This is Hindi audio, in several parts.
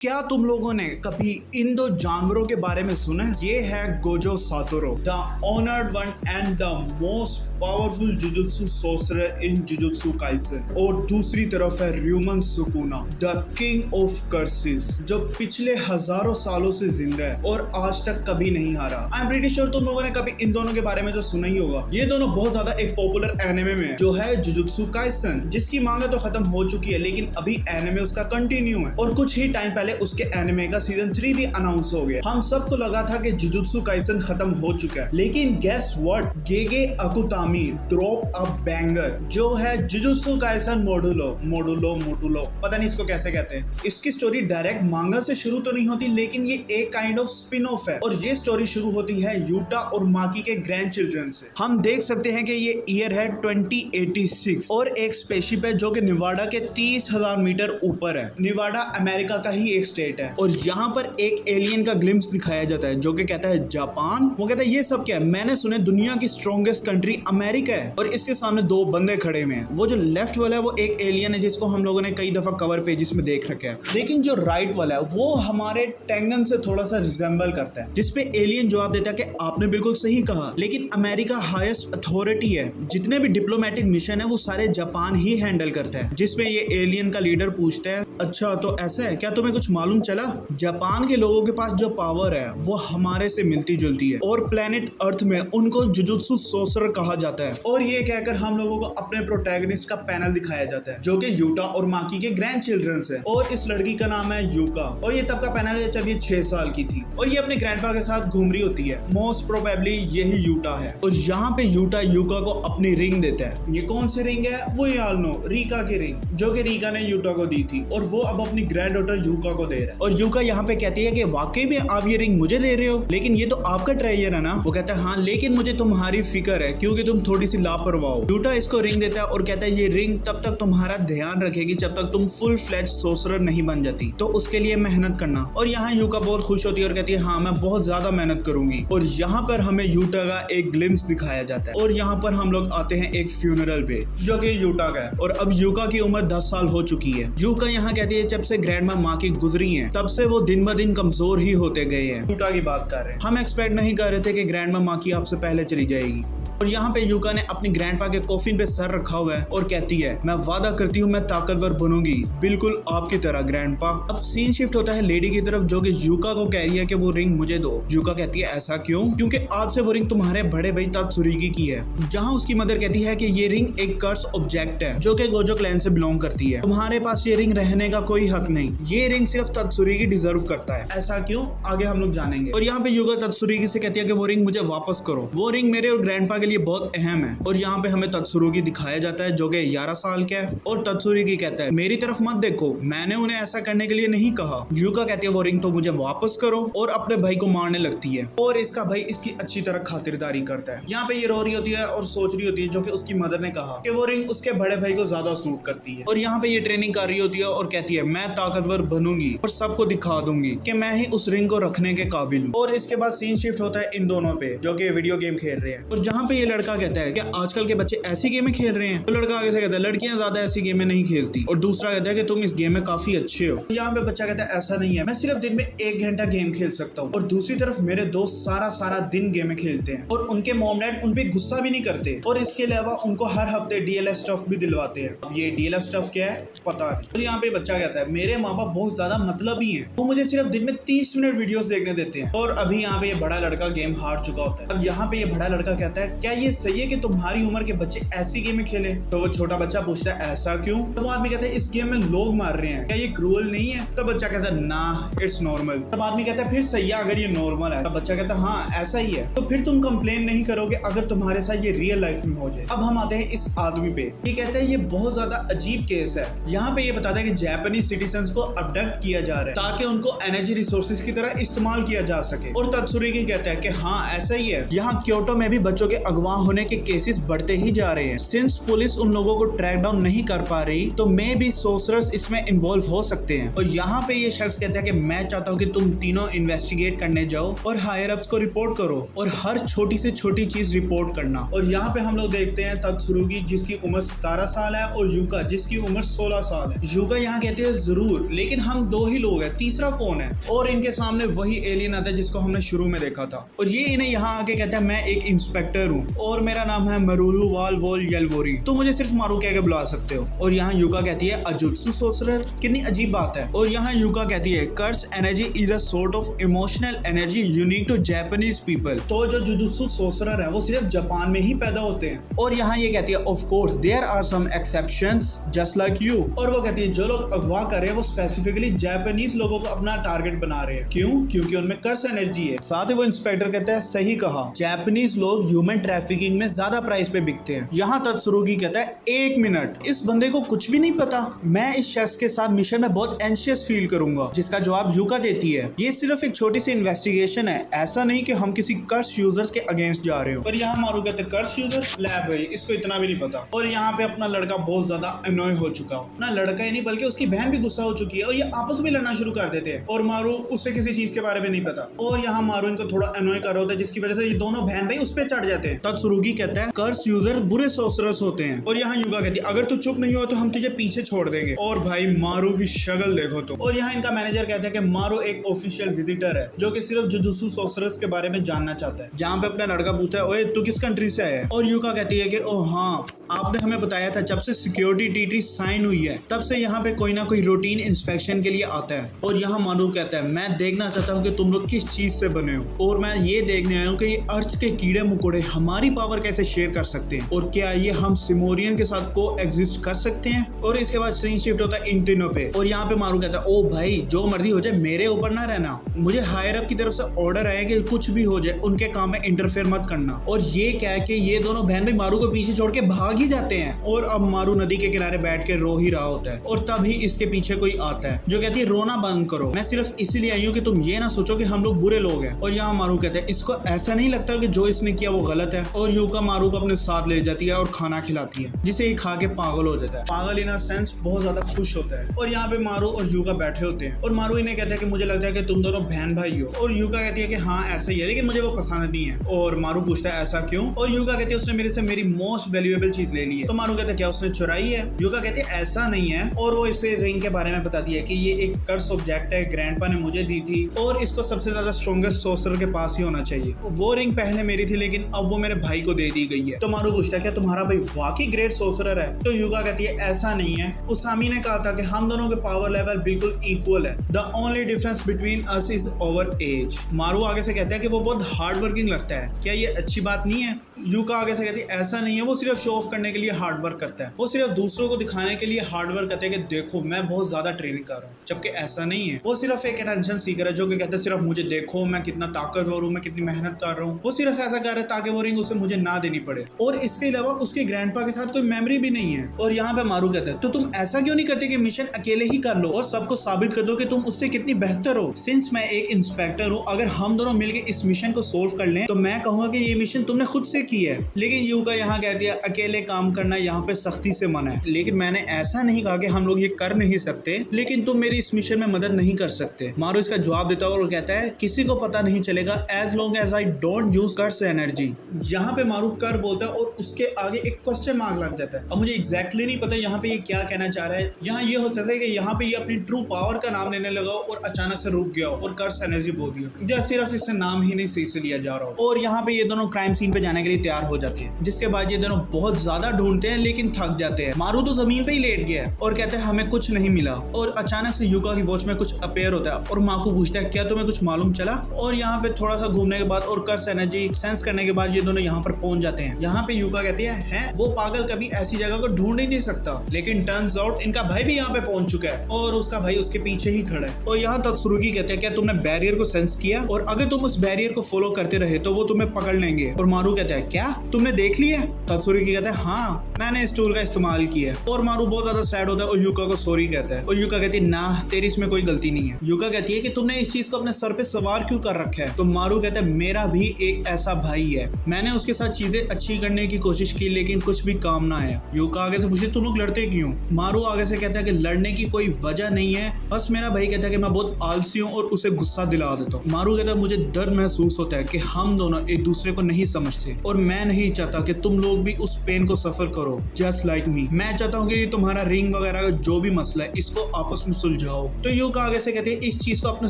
क्या तुम लोगों ने कभी इन दो जानवरों के बारे में सुना है? ये है Gojo Satoru, the honoured one and the most powerful jujutsu sorcerer in Jujutsu Kaisen, और दूसरी तरफ है Ryomen Sukuna, the king of curses, जो पिछले हजारों सालों से जिंदा है और आज तक कभी नहीं हारा। आई एम प्रीटी श्योर तुम लोगों ने कभी इन दोनों के बारे में तो सुना ही होगा। ये दोनों बहुत ज्यादा एक पॉपुलर एनिमे में है, जो है जुजुत्सु काइसेन, जिसकी मांग तो खत्म हो चुकी है, लेकिन अभी एनिमे उसका कंटिन्यू है और कुछ ही टाइम पहले उसके एनिमे का सीजन 3 भी अनाउंस हो गया। हम सबको लगा था कि जुजुत्सु काइसेन खत्म हो चुका है, लेकिन guess what, Gege Akutami drop a banger, जो है जुजुत्सु काइसेन मोडुलो, पता नहीं इसको कैसे कहते हैं। इसकी स्टोरी डायरेक्ट मांगा से शुरू तो नहीं होती, लेकिन ये एक काइंड ऑफ स्पिन ऑफ है और ये स्टोरी शुरू होती है यूटा और माकी के ग्रैंड चिल्ड्रन से। हम देख सकते हैं कि ये ईयर है 2086 और एक स्पेसशिप है जो कि निवाडा के 30,000 मीटर ऊपर है। निवाडा अमेरिका का ही एक स्टेट है और यहाँ पर एक एलियन का ग्लिम्स दिखाया जाता है जो कि कहता है जापान। वो कहता है ये सब क्या है? मैंने सुना दुनिया की स्ट्रॉन्गेस्ट कंट्री अमेरिका है, और इसके सामने दो बंदे खड़े हुए हैं। वो जो लेफ्ट वाला है वो एक एलियन है जिसको हम लोगों ने कई दफा कवर पेजेस में देख रखे हैं, लेकिन जो राइट वाला है वो हमारे टेंगन से थोड़ा सा रिजेंबल करता है, जिसपे एलियन जवाब देता है कि आपने बिल्कुल सही कहा, लेकिन अमेरिका हाईएस्ट अथॉरिटी है, जितने भी डिप्लोमेटिक मिशन है वो सारे जापान ही हैंडल करता है। जिसपे ये एलियन का लीडर पूछता है अच्छा तो ऐसा है क्या, तुम्हें कुछ मालूम चला? जापान के लोगों के पास जो पावर है वो हमारे से मिलती जुलती है और प्लेनेट अर्थ में उनको जुजुत्सु सोर्सरर कहा जाता है। और ये कहकर हम लोगों को अपने प्रोटैगनिस्ट का पैनल दिखाया जाता है जो कि यूटा और माकी के ग्रैंड चिल्ड्रन है, और इस लड़की का नाम है यूका, और ये तब का पैनल है जब ये 6 साल की थी और ये अपने ग्रैंडपा के साथ घूम रही होती है। मोस्ट प्रोबेबली यही यूटा है और यहाँ पे यूटा यूका को अपनी रिंग देता है। ये कौन सी रिंग है? वो यार नो रीका की रिंग, जो कि रीका ने यूटा को दी थी और वो अब अपनी ग्रैंड डॉटर यूका को दे रहा है। और यूका यहाँ पे कहती है कि वाकई में आप ये रिंग मुझे दे रहे हो, लेकिन ये तो आपका ट्रेजर है ना? वो कहता है हाँ, लेकिन मुझे तुम्हारी फिक्र है क्योंकि तुम थोड़ी सी लापरवाह हो। यूटा इसको रिंग देता है और कहता है ये रिंग तब तक तुम्हारा ध्यान रखेगी जब तक तुम फुल फ्लेज सोर्सरर नहीं बन जाती, तो उसके लिए मेहनत करना। और यहाँ यूका बहुत खुश होती है और कहती है हाँ मैं बहुत ज्यादा मेहनत करूंगी। और यहाँ पर हमें यूटा का एक ग्लिम्स दिखाया जाता है और यहाँ पर हम लोग आते हैं एक फ्यूनरल पे जो कि यूटा का है, और अब यूका की उम्र 10 साल हो चुकी है। यूका यहाँ कहती है जब से ग्रैंडमा माँ की गुजरी है तब से वो दिन ब दिन कमजोर ही होते गए हैं। यूटा की बात कर रहे हैं। हम एक्सपेक्ट नहीं कर रहे थे कि ग्रैंडमा माँ की आपसे पहले चली जाएगी। और यहाँ पे यूका ने अपनी ग्रैंडपा के कॉफिन पे सर रखा हुआ है और कहती है मैं वादा करती हूँ मैं ताकतवर बनूंगी बिल्कुल आपकी तरह ग्रैंडपा। अब सीन शिफ्ट होता है लेडी की तरफ जो कि यूका को कह रही है कि वो रिंग मुझे दो। यूका कहती है ऐसा क्यों? क्योंकि आज से वो रिंग तुम्हारे बड़े भाई तात्सुरुगी की है। जहाँ उसकी मदर कहती है कि ये रिंग एक कर्स ऑब्जेक्ट है जो कि गोजो क्लैन से बिलोंग करती है, तुम्हारे पास ये रिंग रहने का कोई हक नहीं, ये रिंग सिर्फ तात्सुरुगी डिजर्व करता है। ऐसा क्यों? आगे हम लोग जानेंगे। और यहाँ पे यूका तात्सुरुगी से कहती है कि वो रिंग मुझे वापस करो, वो रिंग मेरे और ग्रैंडपा के लिए बहुत अहम है। और यहाँ पे हमें तात्सुरुगी दिखाया जाता है जो कि 11 साल का है, और तात्सुरुगी कहता है मेरी तरफ मत देखो, मैंने उन्हें ऐसा करने के लिए नहीं कहा। यूका कहती है वो रिंग तो मुझे वापस करो, और अपने भाई को मारने लगती है और इसका भाई इसकी अच्छी तरह खातिरदारी करता है। यहाँ पे ये रो रही होती है और सोच रही होती है जो कि उसकी मदर ने कहा कि वो रिंग उसके बड़े भाई को ज्यादा सूट करती है। और यहाँ पे ये ट्रेनिंग कर रही होती है और कहती है मैं ताकतवर बनूंगी और सबको दिखा दूंगी कि मैं ही उस रिंग को रखने के काबिल हूँ। और इसके बाद सीन शिफ्ट होता है इन दोनों पे जो कि वीडियो गेम खेल रहे हैं, और जहाँ पे ये लड़का कहता है आजकल के बच्चे ऐसी गेमें खेल रहे हैं, तो लड़का आगे से कहता है लड़कियां ज्यादा ऐसी गेमें नहीं खेलती, और दूसरा कहता है कि तुम इस गेम में काफी अच्छे हो। यहाँ पे बच्चा कहता है ऐसा नहीं है, मैं सिर्फ दिन में 1 घंटा गेम खेल सकता हूँ, और दूसरी तरफ मेरे दोस्त सारा दिन गेमें खेलते हैं और उनके मॉम डैड उन पे गुस्सा भी नहीं करते, और इसके अलावा उनको हर हफ्ते DLS स्टफ भी दिलवाते हैं। अब ये DLS स्टफ क्या है पता नहीं। तो यहाँ पे बच्चा कहता है मेरे माँ बाप बहुत ज्यादा मतलबी हैं, वो मुझे सिर्फ दिन में 30 मिनट वीडियोस देखने देते हैं। और अभी यहाँ पे ये बड़ा लड़का गेम हार चुका होता है। अब यहाँ पे ये बड़ा लड़का कहता है क्या ये सही है कि तुम्हारी उम्र के बच्चे ऐसी गेमें खेले? तो वो छोटा बच्चा पूछता है ऐसा क्यों? तो वो आदमी कहता है इस गेम में लोग मार रहे हैं, क्या ये क्रूअल नहीं है? तो बच्चा कहता है ना इट्स नॉर्मल। तब आदमी कहता है फिर सही है अगर ये नॉर्मल है। तब बच्चा कहता है हाँ ऐसा ही है, तो फिर तुम कंप्लेन नहीं करोगे अगर तुम्हारे साथ ये रियल लाइफ में हो जाए। अब हम आते हैं इस आदमी पे। ये कहता है ये बहुत ज्यादा अजीब केस है। यहाँ पे ये बताता है कि जापानीज सिटीजन्स को अबडक्ट किया जा रहा है ताकि उनको एनर्जी रिसोर्सेज की तरह इस्तेमाल किया जा सके। और तात्सुरुगी कहता है कि हाँ ऐसा ही है, यहाँ क्योटो में भी बच्चों के अगवा होने के केसेस बढ़ते ही जा रहे हैं। सिंस पुलिस उन लोगों को ट्रैक डाउन नहीं कर पा रही तो मे भी सोर्सरर्स इसमें इन्वॉल्व हो सकते हैं। और यहाँ पे ये शख्स कहता है कि मैं चाहता हूँ कि तुम तीनों इन्वेस्टिगेट करने जाओ और हायर अप्स को रिपोर्ट करो और हर छोटी से छोटी चीज रिपोर्ट करना। और यहाँ पे हम लोग देखते हैं तत्सुरुगी जिसकी उम्र 17 साल है और यूका जिसकी उम्र 16 साल है। यूका यहाँ कहते हैं जरूर, लेकिन हम दो ही लोग हैं, तीसरा कौन है? और इनके सामने वही एलियन आता है जिसको हमने शुरू में देखा था और ये इन्हें यहाँ आके कहता है मैं एक इंस्पेक्टर हूँ और मेरा नाम है मरुलू वाल वोल येलवोरी, तो मुझे सिर्फ मारू कह के बुला सकते हो। और यहाँ यूका कहती है अजुत्सु सोर्सरर, कितनी अजीब बात है। और यहाँ यूका कहती है curse energy is a sort of emotional energy unique to Japanese people, तो जो जुजुत्सु सोर्सरर है वो सिर्फ जापान में ही पैदा होते हैं। और यहाँ ये कहती है of course there are some exceptions just like you, और वो कहती है जो लोग अगवा कर रहे हैं वो स्पेसिफिकली जापानीज लोगों को अपना टारगेट बना रहे हैं। क्यों? क्योंकि उनमें कर्स एनर्जी है। साथ ही वो इंस्पेक्टर कहता है सही कहा, जापानीज लोग ह्यूमन ट्रैफिकिंग में ज्यादा प्राइस पे बिकते हैं। यहाँ तत्सुरुगी कहता है 1 मिनट, इस बंदे को कुछ भी नहीं पता, मैं इस शख्स के साथ मिशन में बहुत एंशियस फील करूंगा। जिसका जवाब यूका देती है ये सिर्फ एक छोटी सी इन्वेस्टिगेशन है, ऐसा नहीं कि हम किसी कर्स यूजर्स के अगेंस्ट जा रहे हो। और यहाँ मारू कहते हैं कर्स यूजर लैब भाई इसको इतना भी नहीं पता। और यहाँ पे अपना लड़का बहुत ज्यादा अनॉय हो चुका हो, ना लड़का ही नहीं बल्कि उसकी बहन भी गुस्सा हो चुकी है और ये आपस में लड़ना शुरू कर देते हैं और मारू उससे किसी चीज के बारे में नहीं पता। और यहाँ मारू इनको थोड़ा अनॉय कर रहा होता है जिसकी वजह से ये दोनों बहन भाई उस पर चढ़ जाते हैं। तब सुरुगी कहता है कर्स यूजर बुरे सोर्सरर्स होते हैं। और यहाँ युगा कहती है अगर तू चुप नहीं हो तो हम तुझे पीछे छोड़ देंगे। और भाई मारू की शक्ल देखो तो। और यहाँ इनका मैनेजर कहता है कि मारू एक ऑफिशियल विजिटर है जो कि सिर्फ जुजुत्सु सोर्सरर्स के बारे में जानना चाहता है। जहाँ पे अपना लड़का पूछता है ओए तू किस कंट्री से आया है? और युका कहती है कि ओह हाँ आपने हमें बताया था जब से सिक्योरिटी ट्रीटी साइन हुई है तब से यहाँ पे कोई ना कोई रूटीन इंस्पेक्शन के लिए आता है। और यहाँ मारू कहता है मैं देखना चाहता हूँ कि तुम लोग किस चीज से बने हो और मैं ये देखने आया हूँ कि ये अर्थ के कीड़े मकोड़े हमारी पावर कैसे शेयर कर सकते हैं और क्या ये हम सिमोरियन के साथ को एग्जिस्ट कर सकते हैं। और इसके बाद सीन शिफ्ट होता है इन तीनों पे और यहाँ पे मारू कहता है ओ भाई जो मर्जी हो जाए मेरे ऊपर ना रहना, मुझे हायर अप की तरफ से ऑर्डर आया कि कुछ भी हो जाए उनके काम में इंटरफेयर मत करना। और ये क्या है कि ये दोनों बहन भाई मारू को पीछे छोड़ के भाग ही जाते हैं और अब मारू नदी के किनारे बैठ के रो ही रहा होता है। और तभी इसके पीछे कोई आता है जो कहती है रोना बंद करो, मैं सिर्फ इसीलिए आई हूँ कि तुम ये ना सोचो कि हम लोग बुरे लोग हैं। और यहाँ मारू कहते हैं इसको ऐसा नहीं लगता कि जो इसने किया वो गलत है। और यूका मारू को अपने साथ ले जाती है और खाना खिलाती है जिसे ये खा के पागल हो जाता है। पागल इन सेंस बहुत ज्यादा खुश होता है। और यहाँ पे मारू और यूका बैठे होते हैं और मारू इन्हें कहता है कि मुझे लगता है कि तुम दोनों बहन भाई हो। और यूका कहती है कि हाँ ऐसा ही है लेकिन मुझे वो पसंद नहीं है। और मारू पूछता है ऐसा क्यों? और यूका कहती है उसने मेरे से मेरी मोस्ट वैल्यूएबल चीज ले ली है। तो मारू कहता है क्या उसने चुराई है? यूका कहती है ऐसा नहीं है। और वो इसे रिंग के बारे में बताती है कि ये एक कर्स ऑब्जेक्ट है, ग्रैंडपा ने मुझे दी थी और इसको सबसे ज्यादा स्ट्रॉन्गेस्ट सोर्सर के पास ही होना चाहिए। वो रिंग पहले मेरी थी लेकिन अब वो मेरे भाई को दे दी गई है। तो मारू पूछता है क्या तुम्हारा भाई वाकई ग्रेट सोर्सरर है? तो यूका कहती है ऐसा नहीं है, उसामी ने कहा था कि हम दोनों के पावर लेवल बिल्कुल इक्वल है, the only difference between us is our age. मारू आगे से कहता है कि वो बहुत हार्ड वर्किंग लगता है, क्या ये अच्छी बात नहीं है? यूका आगे से कहती है ऐसा नहीं है, वो सिर्फ शो ऑफ करने के लिए हार्ड वर्क करता है, वो सिर्फ दूसरों को दिखाने के लिए हार्ड वर्क करता है कि देखो मैं बहुत ज्यादा ट्रेनिंग कर रहा हूँ, जबकि ऐसा नहीं है। वो सिर्फ एक अटेंशन सीकर है जो कि कहता है सिर्फ मुझे देखो मैं कितना ताकतवर हूँ, मैं कितनी मेहनत कर रहा हूँ। वो सिर्फ ऐसा कर रहा है ताकि वो रिंग उसे मुझे ना देनी पड़े और इसके अलावा उसके ग्रैंडपा के साथ कोई मेमोरी भी नहीं है। और यहाँ पे मारू कहता है तो तुम ऐसा क्यों नहीं करते कि मिशन अकेले ही कर लो और सबको साबित कर दो कि तुम उससे कितनी बेहतर हो। सिंस मैं एक इंस्पेक्टर हूँ, अगर हम दोनों मिलकर इस मिशन को सोल्व कर लें तो मैं कहूंगा कि ये मिशन तुमने खुद से की है। लेकिन यूका यहाँ कहती है अकेले काम करना यहाँ पे सख्ती से मना है, लेकिन मैंने ऐसा नहीं कहा कि हम लोग ये कर नहीं सकते, लेकिन तुम मेरी इस मिशन में मदद नहीं कर सकते। मारू इसका जवाब देता है और कहता है किसी को पता नहीं चलेगा as long as I don't use curse energy. यहाँ पे मारू कर बोलता है और उसके आगे एक क्वेश्चन मार्क लग जाता है। अब मुझे एग्जैक्टली नहीं पता यहाँ पे ये क्या कहना चाह रहा है। यहाँ ये हो सकता है कि यहाँ पे ये अपनी ट्रू पावर का नाम लेने लगा और अचानक से रुक गया और कर्स एनर्जी बोल दिया, या सिर्फ इससे नाम ही नहीं सही से लिया जा रहा हो। और यहाँ पे ये दोनों क्राइम सीन पे जाने के लिए तैयार हो जाते हैं, जिसके बाद ये दोनों बहुत ज्यादा ढूंढते हैं लेकिन थक जाते हैं। मारू तो जमीन पे ही लेट गया है और कहते हैं हमें कुछ नहीं मिला। और अचानक से यूका की वॉच में कुछ अपेयर होता है और माँ को पूछता है क्या तुम्हें कुछ मालूम चला? और यहाँ पे थोड़ा सा घूमने के बाद और कर्स एनर्जी सेंस करने के बाद ये दोनों यहाँ पर पहुंच जाते हैं। यहाँ पे यूका कहती है वो पागल कभी ऐसी जगह को ढूंढ ही नहीं सकता। लेकिन टर्न्स आउट इनका भाई भी यहाँ पे पहुंच चुका है और उसका भाई उसके पीछे ही खड़ा है। और यहाँ तत्सुरुगी कहते हैं क्या तुमने बैरियर को सेंस किया और अगर तुम उस बैरियर को फॉलो करते रहे तो वो तुम्हें पकड़ लेंगे। और मारू कहता है क्या तुमने देख लिया? तत्सुरुगी कहता है हाँ मैंने इस टूल का इस्तेमाल किया। और मारू बहुत ज्यादा सैड होता है और यूका को सॉरी कहता है। और यूका कहती है ना तेरी इसमें कोई गलती नहीं है। यूका कहती है कि तुमने इस चीज को अपने सर पे सवार क्यों कर रखा है? तो मारू कहता है मेरा भी एक ऐसा भाई है, मैं मैंने उसके साथ चीजें अच्छी करने की कोशिश की लेकिन कुछ भी काम ना आया। यूका आगे से पूछे तुम लोग लड़ते क्यों? मारू आगे से कहता है कि लड़ने की कोई वजह नहीं है, बस मेरा भाई कहता है कि मैं बहुत आलसी हूँ और उसे गुस्सा दिला देता हूँ। मारू कहता है मुझे डर महसूस होता है कि हम दोनों एक दूसरे को नहीं समझते और मैं नहीं चाहता कि तुम लोग भी उस पेन को सफर करो जस्ट लाइक मी। मैं चाहता हूँ कि तुम्हारा रिंग वगैरह का जो भी मसला है इसको आपस में सुलझाओ। तो यूका आगे से कहते हैं इस चीज को अपने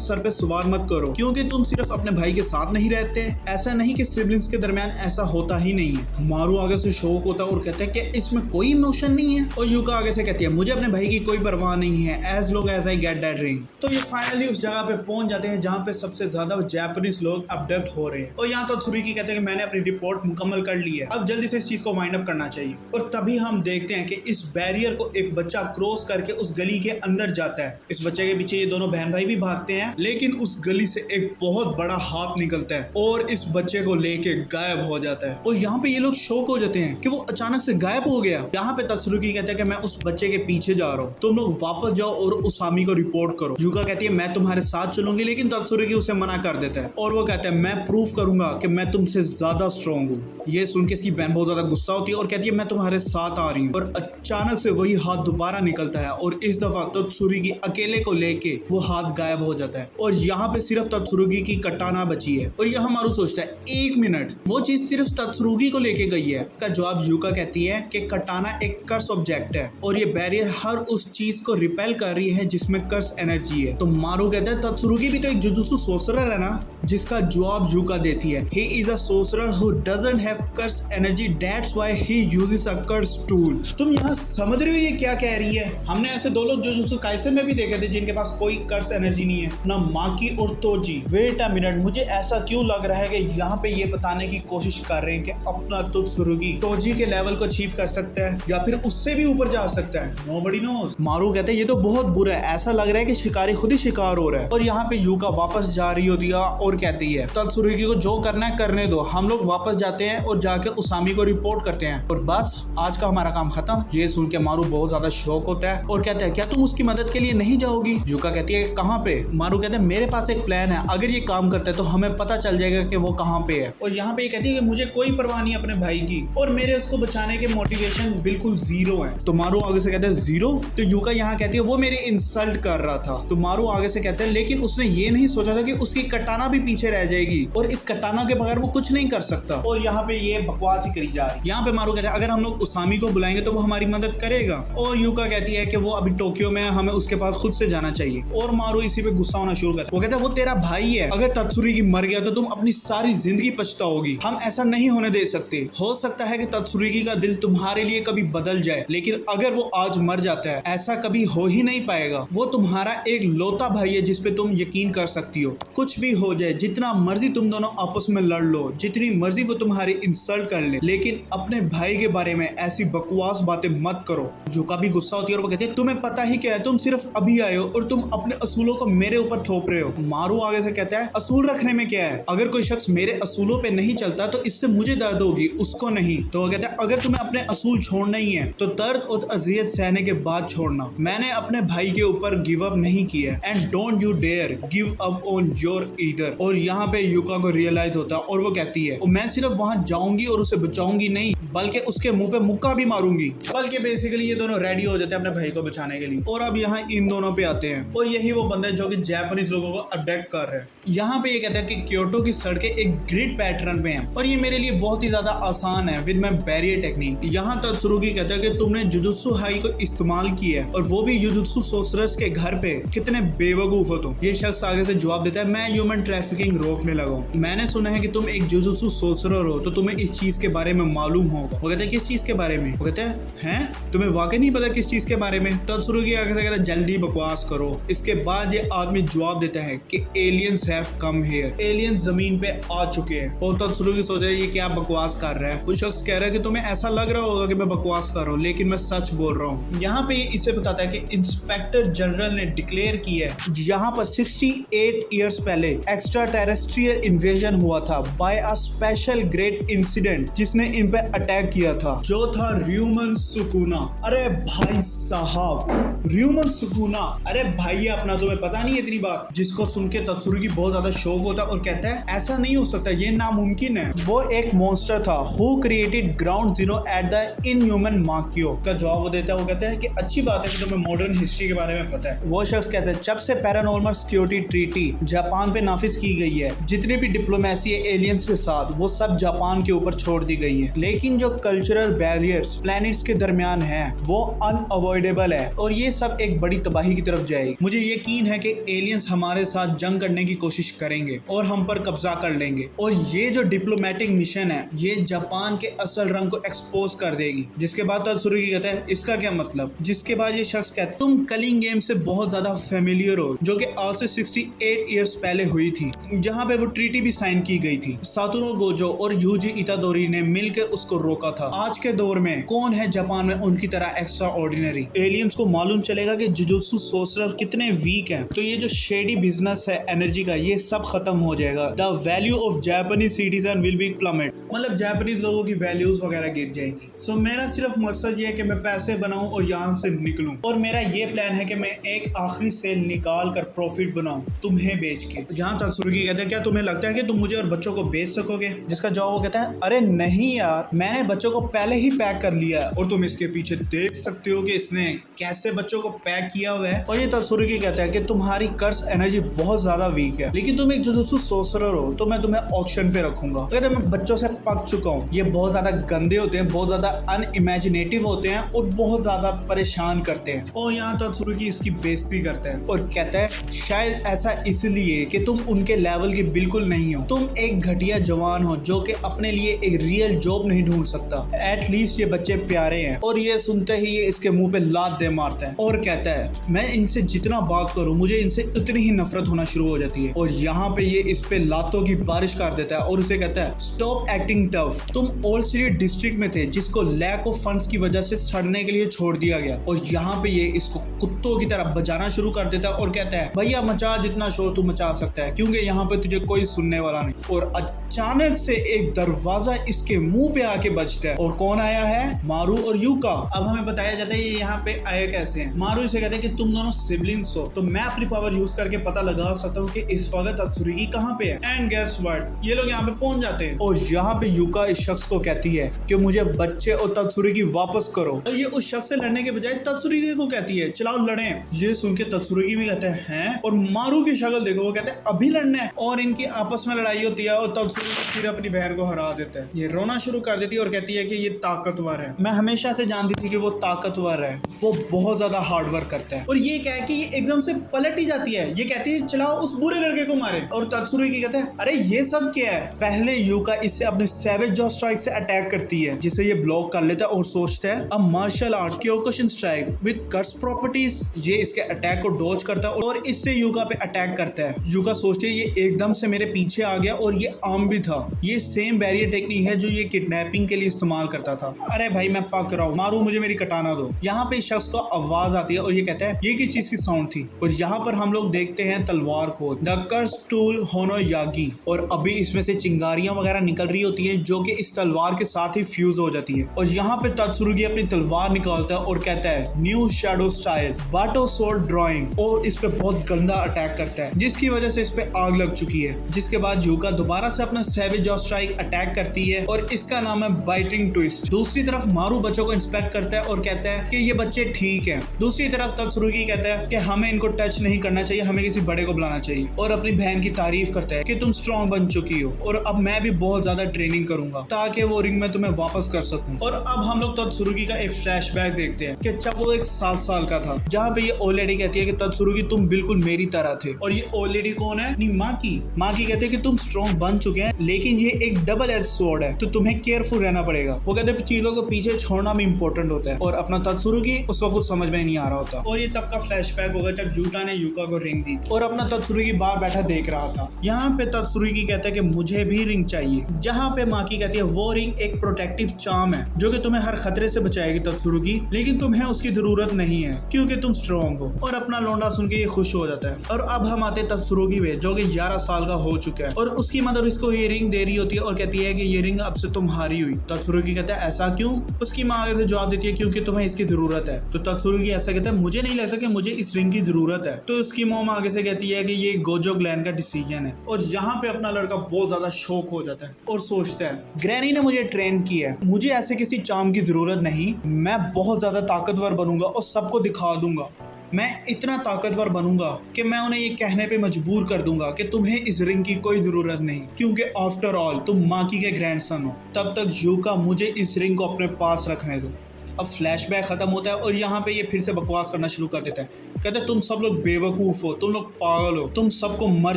सर पे सवार मत करो क्योंकि तुम सिर्फ अपने भाई के साथ नहीं रहते, ऐसा नहीं कि सिबलिंग्स के दरमियान ऐसा होता ही नहीं है। मारू आगे से शौक होता है और कहता है कि इसमें कोई इमोशन नहीं है। और यूका आगे से कहती है मुझे अपने भाई की कोई परवाह नहीं है as long as I get that ring. तो ये फाइनली उस जगह पे पहुंच जाते हैं जहाँ पे सबसे ज्यादा जापानीज लोग अबडक्ट हो रहे हैं। और यहाँ तो त्सुरुगी कहते हैं कि मैंने अपनी रिपोर्ट मुकम्मल कर ली है, अब जल्दी से इस चीज को वाइंड अप करना चाहिए। और तभी हम देखते हैं कि इस बैरियर को एक बच्चा क्रॉस करके उस गली के अंदर जाता है। इस बच्चे के पीछे ये दोनों बहन भाई भी भागते हैं लेकिन उस गली से एक बहुत बड़ा हाथ निकलता है और इस बच्चे को लेके गायब हो जाता है। और यहाँ पे ये लोग शॉक हो जाते हैं कि वो अचानक से गायब हो गया। यहाँ पे त्सुरुगी कहता है कि मैं उस बच्चे के पीछे जा रहा हूँ, तुम लोग वापस जाओ और उसामी को रिपोर्ट करो। यूका कहती है मैं तुम्हारे साथ चलूंगी लेकिन त्सुरुगी उसे मना कर देता है और वो कहता है मैं प्रूव करूंगा कि मैं तुमसे ज्यादा स्ट्रॉन्ग हूँ। ये सुन के इसकी बहन बहुत ज्यादा गुस्सा होती है और कहती है मैं तुम्हारे साथ आ रही हूँ। और अचानक से वही हाथ दोबारा निकलता है और इस दफा त्सुरुगी अकेले को लेके वो हाथ गायब हो जाता है और यहाँ पे सिर्फ त्सुरुगी की कटाना बची है। और यह मारू सोचता है एक मिनट, वो चीज सिर्फ त्सुरुगी को लेके गई है। का जवाब यूका कहती है कि कटाना एक कर्स ऑब्जेक्ट है और ये बैरियर हर उस चीज को रिपेल कर रही है जिसमें कर्स एनर्जी है। तो मारू कहता है त्सुरुगी भी तो एक जुजुत्सु सोर्सरर है ना, जिसका जवाब यूका देती है he is a sorcerer who doesn't have curse energy that's why he uses a curse tool. तुम यहाँ समझ रहे हो ये क्या कह रही है? हमने ऐसे दो लोग जुजुत्सु काइसेन में भी देखे थे जिनके पास कोई कर्स एनर्जी नहीं है, ना माकी और तोजी। वेट अ मिनट, मुझे ऐसा क्यों लग रहा है कि यहाँ पे ये बताने की कोशिश कर रहे हैं कि अपना त्सुरुगी तोजी के लेवल को अचीव कर सकता है या फिर उससे भी ऊपर जा सकता है। Nobody knows. मारू कहते हैं ये तो बहुत बुरा है, ऐसा लग रहा है कि शिकारी खुद ही शिकार हो रहा है। और यहाँ पे यूका वापस जा रही होती है और कहती है त्सुरुगी को जो करना है करने दो, हम लोग वापस जाते हैं और जाके उसामी को रिपोर्ट करते हैं और बस आज का हमारा काम खत्म। ये सुन के मारू बहुत ज्यादा शौक होता है और कहता है क्या तुम उसकी मदद के लिए नहीं जाओगी? यूका कहती है कहाँ पे? मारू कहते हैं मेरे पास एक प्लान है, अगर ये काम करता है तो हमें पता चल जाएगा कि वो कहाँ पे है। और यहाँ पे ये कहती है कि मुझे कोई परवाह नहीं अपने भाई की और मेरे उसको बचाने के मोटिवेशन बिल्कुल जीरो है। तो मारू आगे से कहते हैं जीरो? तो यूका यहाँ कहती है वो मेरे इंसल्ट कर रहा था। तो मारू आगे से कहते हैं लेकिन उसने ये नहीं सोचा था कि उसकी कटाना भी पीछे रह जाएगी और इस कटाना के बगैर वो कुछ नहीं कर सकता। और यहाँ पे ये बकवास ही करी जा रही है। यहाँ पे मारू कहते हैं अगर हम लोग उसामी को बुलाएंगे तो वो हमारी मदद करेगा। और यूका कहती है कि वो अभी टोक्यो में, हमें उसके पास खुद से जाना चाहिए। और मारू इसी पे गुस्सा होना शुरू करता है। वो कहता है वो तेरा भाई है, अगर त्सुरुगी मर गया तो तुम अपनी सारी जिंदगी पछताओगी, हम ऐसा नहीं होने दे सकते। हो सकता है कि त्सुरुगी का दिल तुम्हारे लिए कभी बदल जाए लेकिन अगर वो आज मर जाता है ऐसा कभी हो ही नहीं पाएगा। वो तुम्हारा एक लौता भाई है जिसपे तुम यकीन कर सकती हो। कुछ भी हो जाए, जितना मर्जी तुम दोनों आपस में लड़ लो, जितनी मर्जी वो तुम्हारी इंसल्ट कर ले, लेकिन अपने भाई के बारे में ऐसी बकवास बातें मत करो। यूका भी गुस्सा होती है और वो कहती है तुम्हें पता ही क्या है, तुम सिर्फ अभी आए हो और तुम अपने असूलों को मेरे ऊपर थोप रहे हो। मारू आगे से कहता है असूल रखने में क्या है, अगर कोई शख्स मेरे असूलों पे नहीं चलता तो इससे मुझे दर्द होगी, उसको नहीं। तो वो कहता है अगर तुम्हें अपने असूल छोड़ना ही है तो दर्द और अजियत सहने के बाद छोड़ना। मैंने अपने भाई के ऊपर गिव अप नहीं किया and don't you dare give up on your either. और यहाँ पे यूका को रियलाइज होता है और वो कहती है मैं सिर्फ वहां जाऊंगी और उसे बचाऊंगी नहीं बल्कि उसके मुंह पे मुक्का भी मारूंगी। बल्कि बेसिकली ये दोनों रेडी हो जाते हैं अपने भाई को बचाने के लिए। और अब यहाँ इन दोनों पे आते हैं और यही वो बंदे जो कि जापानीज लोगों को अबडक्ट कर रहे हैं। यहाँ पे ये कहता है कि क्योटो की सड़कें एक ग्रिड पैटर्न में हैं और ये मेरे लिए बहुत ही ज्यादा आसान है विद माय बैरियर टेक्निक। यहाँ त्सुरुगी कहता है कि तुमने जुजुत्सु हाई को इस्तेमाल किया है और वो भी जुजुत्सु सोर्सरर्स के घर पे, कितने बेवकूफ हो तुम। ये शख्स आगे से जवाब देता है मैं ह्यूमन ट्रैफिकिंग रोकने लगा हूँ। मैंने सुना है कि तुम एक जुजुत्सु सोर्सरर हो तो तुम्हें इस चीज के बारे में मालूम होगा। वो कहते हैं किस चीज के बारे में? वो कहते हैं तुम्हें वाकई नहीं पता किस चीज के बारे में? त्सुरुगी आगे से कहता है जल्दी बकवास करो। इसके बाद ये आदमी जवाब देता है कि aliens have come here, alien जमीन पे आ चुके हैं। और त्सुरुगी सोच रहा है ये क्या बकवास कर रहा है। कुछ शख्स कह रहा है कि तुम्हें ऐसा लग रहा होगा कि मैं बकवास कर रहा हूँ लेकिन मैं सच बोल रहा हूँ। यहाँ पे इसे बताता है कि इंस्पेक्टर जनरल ने डिक्लेयर किया है यहाँ पर 68 ईयर्स पहले एक्स्ट्रा टेरेस्ट्रियल इन्वेजन हुआ था by a special great incident जिसने इन पे अटैक किया था, जो था र्यूमन सुकुना। अरे भाई साहब, र्यूमन सुकुना, अरे भाई अपना तुम्हें पता नहीं है इतनी बात, जिसको सुन के तत्सुरुगी बहुत ज्यादा शौक होता है और कहता है ऐसा नहीं हो सकता, ये नामुमकिन है। वो एक मॉन्स्टर था who created ground zero at the inhuman मार्कियो का जवाब वो देता है। वो कहता है कि अच्छी बात है कि तुम्हें मॉडर्न हिस्ट्री के बारे में पता है। वो शख्स कहता है जब से पैरानॉर्मल सिक्योरिटी ट्रीटी जापान पे नाफिज की गई है, जितनी भी डिप्लोमेसी है एलियंस के साथ वो सब जापान के ऊपर छोड़ दी गई है, लेकिन जो कल्चरल बैरियर्स प्लैनेट्स के दरमियान है वो अनअवॉइडेबल है और ये सब एक बड़ी तबाही की तरफ जाएगी। मुझे यकीन है कि एलियंस हमारे साथ जंग करने की कोशिश करेंगे और हम पर कब्जा कर लेंगे, और ये जो डिप्लोमेटिक मिशन है ये जापान के असल रंग को एक्सपोज कर देगी। जिसके बाद तत्सुरुगी कहता है इसका क्या मतलब, जिसके बाद ये शख्स कहता है तुम कलिंग गेम से बहुत ज्यादा फेमिलियर हो, जो कि आज से 68 ईयर्स पहले हुई थी, जहां पे वो ट्रीटी भी साइन की गई थी। सातोरू गोजो और यूजी इतादोरी ने मिलकर उसको रोका था। आज के दौर में कौन है जापान में उनकी तरह एक्स्ट्रा ऑर्डिनरी। एलियंस को मालूम चलेगा कि जुजुत्सु सोर्सरर कितने वीक हैं, तो ये जो शेडी बिजनेस है एनर्जी का ये सब खत्म हो जाएगा। The value of Japanese citizen will be plummet, मतलब जापानीज लोगों की वैल्यूज वगैरह गिर जाएंगी। सो मेरा सिर्फ मकसद ये है कि मैं पैसे बनाऊं और यहाँ से निकलूं, और मेरा ये प्लान है कि मैं एक आखिरी सेल निकाल कर प्रॉफिट बनाऊं तुम्हें बेच के। यहाँ तत्सुरुगी कहते हैं क्या तुम्हें लगता है कि तुम मुझे और बच्चों को बेच सकोगे, जिसका जवाब वो कहता है अरे नहीं यार, मैंने बच्चों को पहले ही पैक कर लिया है और तुम इसके पीछे देख सकते हो कि इसने कैसे बच्चों को पैक किया हुआ है। और ये तत्सुरुगी कहता है कि तुम्हारी कर्स एनर्जी बहुत ज्यादा वीक है, लेकिन तुम एक जुजुत्सु सोर्सरर हो तो मैं तुम्हें ऑक्शन पे रखूंगा। कहते हैं मैं बच्चों से पक चुका हूँ, ये बहुत ज्यादा गंदे होते हैं, बहुत ज्यादा अनइमेजिनेटिव होते हैं और बहुत ज्यादा परेशान करते हैं। और यहाँ तत्सुरुगी इसकी बेइज्जती करता है और कहता है शायद ऐसा इसलिए कि तुम उनके लेवल के बिल्कुल नहीं हो, तुम एक घटिया जवान हो जो कि अपने लिए एक रियल जॉब नहीं ढूंढ सकता। एटलीस्ट ये बच्चे प्यारे हैं। और ये सुनते ही ये इसके मुंह पे लात दे मारता है और कहता है मैं इनसे जितना बात करूं मुझे इनसे उतनी ही नफरत होना शुरू हो जाती है। और यहाँ पे ये इस पे लातों की बारिश कर देता है और उसे कहता है स्टॉप एक्टिंग टफ, तुम ओल्ड सिटी डिस्ट्रिक्ट में थे जिसको लैक ऑफ फंड्स की वजह से सड़ने के लिए छोड़ दिया गया। और यहाँ पे ये इसको कुत्तों की तरह बजाना शुरू कर देता है और कहता है भैया मचा जितना शोर तू मचा सकता है, क्योंकि यहाँ पे तुझे कोई सुनने वाला नहीं। और अचानक से एक दरवाजा इसके मुंह पे आके बजता है और कौन आया है, मारू और यूका। अब हमें बताया जाता है ये यहाँ पे आए कैसे हैं। मारू इसे कहते हैं कि तुम दोनों सिबलिंग्स हो, तो मैं अपनी पावर यूज करके पता लगा सकता हूँ कि इस वक्त तत्सुरुगी कहाँ पे है। एंड गेस व्हाट, ये लोग यहाँ पे पहुंच जाते हैं और यहाँ पे यूका इस शख्स को कहती है कि मुझे बच्चे और तत्सुरुगी वापस करो। तो ये उस शख्स से लड़ने के बजाय तत्सुरुगी को कहती है चलाओ लड़े। ये सुन के तत्सुरुगी भी कहते हैं और मारू की शक्ल देखो, वो कहते हैं अभी लड़ना है, और इनकी आपस में लड़ाई होती है और तत्सुरुगी फिर अपनी बहन को हरा देता है। ये रोना शुरू कर देती है और कहती है कि ये ताकतवर है, मैं हमेशा से जानती थी कि वो ताकतवर है, वो बहुत ज्यादा हार्ड वर्क करता है। और ये क्या है कि ये एकदम से पलट ही जाती है, ये कहती है चलाओ उस बुरे लड़के को मारे। और तत्सुरुगी कहता है अरे ये सब क्या है। पहले यूका इससे अपने सैवेज जॉ स्ट्राइक से अटैक करती है, जिसे ये ब्लॉक कर लेता है और सोचता है अब martial art Kyokushin strike with curse properties. ये इसके अटैक को डॉज करता है और इससे यूका पे अटैक करता है। यूका सोचती है ये एकदम से मेरे पीछे आ गया और ये आर्म भी था, ये सेम बैरियर टेक्निक है जो ये किडनैपिंग के लिए इस्तेमाल करता था। अरे भाई मैं पक रहा हूँ, मारू मुझे मेरी कटाना दो। यहाँ पे शख्स को आवाज आती है और ये कहता है ये किस चीज की साउंड थी। और यहाँ पर हम लोग देखते हैं तलवार को, द कर्स टूल होनोयागी, और अभी इसमें से चिंगारियां वगैरह निकल रही होती है जो कि इस तलवार के साथ ही फ्यूज हो जाती है। और यहाँ पे तत्सुरुगी अपनी तलवार निकालता है और कहता है न्यू शैडो स्टाइल बाटो सोर्ड ड्राइंग, और इस पे बहुत गंदा अटैक करता है जिसकी वजह से इस पे आग लग चुकी है। जिसके बाद यूका दोबारा से अपना सैवेज जॉ स्ट्राइक अटैक करती है और इसका नाम है बाइटिंग ट्विस्ट। दूसरी तरफ मारू बच्चों को इंस्पेक्ट करता है और कहता है कि ये बच्चे ठीक हैं। दूसरी तरफ तत्सुरुगी कहता है कि हमें इनको टच नहीं करना चाहिए, हमें किसी बड़े को बुलाना चाहिए। और अपनी बहन की तारीफ करता है कि तुम स्ट्रॉन्ग बन चुकी हो और अब मैं भी बहुत ज्यादा ट्रेनिंग करूंगा ताकि वो रिंग में तुम्हें वापस कर सकूं। और अब हम लोग तत्सुरुगी का एक फ्लैशबैक देखते हैं कि जब वो एक 7 साल का था, जहाँ पे ये ओल्ड लेडी कहती है कि तत्सुरुगी तुम बिल्कुल मेरी तरह थे। और ये ओल्ड लेडी कौन है, अपनी माँ की कहते हैं कि तुम स्ट्रॉन्ग बन चुके हैं, लेकिन ये एक डबल एज स्वॉर्ड है तो तुम्हें केयरफुल रहना पड़ेगा। वो कहते हैं चीजों को पीछे छोड़ना भी इंपॉर्टेंट होता है। और अपना तत्सुरुगी उसको कुछ समझ में नहीं आ रहा होता। और ये तब का फ्लैशबैक होगा जब यूटा ने यूका को रिंग दी और अपना तत्सुरुगी बाहर बैठा देख रहा था। यहाँ पे तत्सुरुगी कहता है कि मुझे भी रिंग चाहिए। जहाँ यहाँ पे माकी कहती है वो रिंग एक प्रोटेक्टिव चार्म है जो कि तुम्हें हर खतरे से बचाएगी तत्सुरुगी, लेकिन तुम्हें उसकी जरूरत नहीं है क्योंकि तुम स्ट्रॉन्ग हो। और अपना लौंडा सुन के ये खुश हो जाता है। और अब हम आते तत्सुरुगी पे जो कि 11 साल का हो चुका है और उसकी मदर इसको ये रिंग दे रही होती है और कहती है कि ये रिंग अब से तुम्हारी हुई। तत्सुरुगी कहता है ऐसा क्यों? उसकी माँ आगे से जवाब देती है क्योंकि तुम्हें इसकी जरूरत है। तो तत्सुरुगी ऐसा कहता है मुझे नहीं लगता कि मुझे इस रिंग की जरूरत है। तो उसकी मॉम आगे से कहती है कि ये गोजो ग्लैन का डिसीजन है। और यहाँ पे अपना लड़का बहुत ज्यादा शौक हो जाता है और सोचता है ग्रैनी ने मुझे ट्रेन किया है, मुझे ऐसे किसी चार्म की जरूरत नहीं, मैं बहुत ज्यादा ताकतवर बनूंगा और सबको दिखा दूंगा। मैं इतना ताकतवर बनूंगा कि मैं उन्हें ये कहने पे मजबूर कर दूंगा कि तुम्हें इस रिंग की कोई जरूरत नहीं क्योंकि आफ्टर ऑल तुम माकी के ग्रैंडसन हो। तब तक यूका मुझे इस रिंग को अपने पास रखने दो। अब फ्लैशबैक खत्म होता है और यहाँ पे ये फिर से बकवास करना शुरू कर देता है। कहते हैं तुम सब लोग बेवकूफ़ हो, तुम लोग पागल हो, तुम सबको मर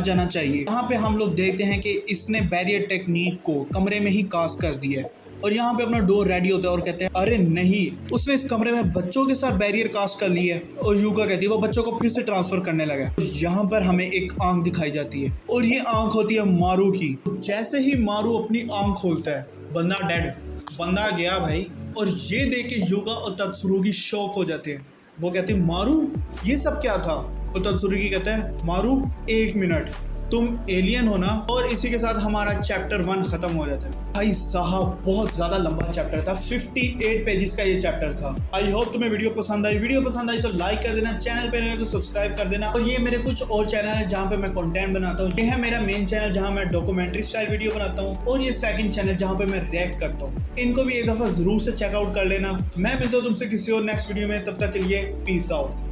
जाना चाहिए। यहाँ पे हम लोग देखते हैं कि इसने बैरियर टेक्निक को कमरे में ही कास्ट कर दिया है और यहाँ पे अपना डोर रेडी होता है और कहते हैं अरे नहीं, उसने इस कमरे में बच्चों के साथ बैरियर कास्ट कर लिया है। और यूका कहती है वो बच्चों को फिर से ट्रांसफर करने लगा है। यहाँ पर हमें एक आंख दिखाई जाती है और ये आंख होती है मारू की। जैसे ही मारू अपनी आंख खोलता है बंदा डेड, बंदा गया भाई। और ये देख के यूका और तत्सुरुगी शॉक हो जाते हैं। वो कहते हैं मारू ये सब क्या था? और तत्सुरुगी कहता है मारू 1 मिनट, तुम एलियन हो ना। और इसी के साथ हमारा चैप्टर 1 खत्म हो जाता है। भाई साहब बहुत ज्यादा लंबा चैप्टर था, 58 पेजेस का ये चैप्टर था। आई होप तुम्हें वीडियो पसंद आई। वीडियो पसंद आई तो लाइक कर देना, चैनल पे नए तो सब्सक्राइब कर देना। और ये मेरे कुछ और चैनल है जहाँ पे मैं कंटेंट बनाता हूँ। ये है मेरा मेन चैनल जहाँ मैं डॉक्यूमेंट्री स्टाइल वीडियो बनाता हूँ और ये सेकंड चैनल जहाँ पे मैं रिएक्ट करता हूँ। इनको भी एक दफा जरूर से चेकआउट कर लेना। मैं मिलता हूँ तुमसे किसी और नेक्स्ट वीडियो में, तब तक के लिए पीस आउट।